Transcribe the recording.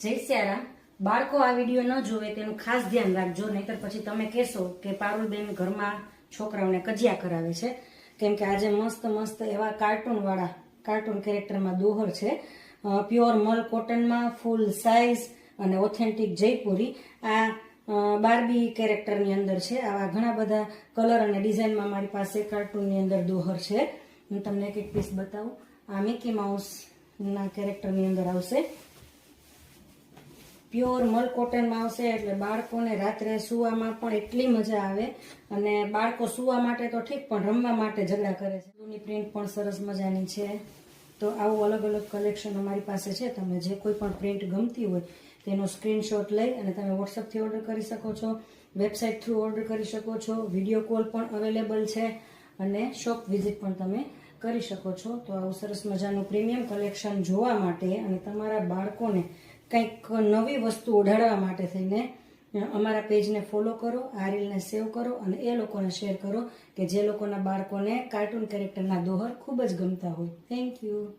જય સિયારામ. બાળકો આ વિડીયો ન જોવે તેનું ખાસ ધ્યાન રાખજો, નહીતર પછી તમે કહેશો કે પારુલબેન ઘરમાં છોકરાઓને કજિયા કરાવે છે. કેમ કે આજે મસ્ત મસ્ત એવા કાર્ટૂન કેરેક્ટરમાં દોહર છે. પ્યોર મલ કોટનમાં ફૂલ સાઇઝ અને ઓથેન્ટિક જયપુરી આ બાર્બી કેરેક્ટરની અંદર છે. આવા ઘણા બધા કલર અને ડિઝાઇનમાં મારી પાસે કાર્ટૂનની અંદર દોહર છે. હું તમને એક એક પીસ બતાવું. આ મિકી માઉસના કેરેક્ટરની અંદર આવશે. પ્યોર મલ કોટનમાં આવશે એટલે બાળકોને રાત્રે સૂવામાં પણ એટલી મજા આવે. અને બાળકો સૂવા માટે તો ઠીક, પણ રમવા માટે ઝઘડા કરે છે. એની પ્રિન્ટ પણ સરસ મજાની છે. તો આવું અલગ અલગ કલેક્શન અમારી પાસે છે. તમે જે કોઈ પણ પ્રિન્ટ ગમતી હોય તેનો સ્ક્રીનશોટ લઈ અને તમે વોટ્સઅપથી ઓર્ડર કરી શકો છો, વેબસાઇટ થ્રુ ઓર્ડર કરી શકો છો, વિડીયો કોલ પણ અવેલેબલ છે અને શોપ વિઝિટ પણ તમે કરી શકો છો. તો આવું સરસ મજાનું પ્રીમિયમ કલેક્શન જોવા માટે અને તમારા બાળકોને કંઈક નવી વસ્તુ ઓઢાડવા માટે થઈને અમારા પેજને ફોલો કરો, આ રીલને સેવ કરો અને એ લોકોને શેર કરો કે જે લોકોના બાળકોને કાર્ટૂન કેરેક્ટરના દોહર ખૂબ જ ગમતા હોય. Thank you.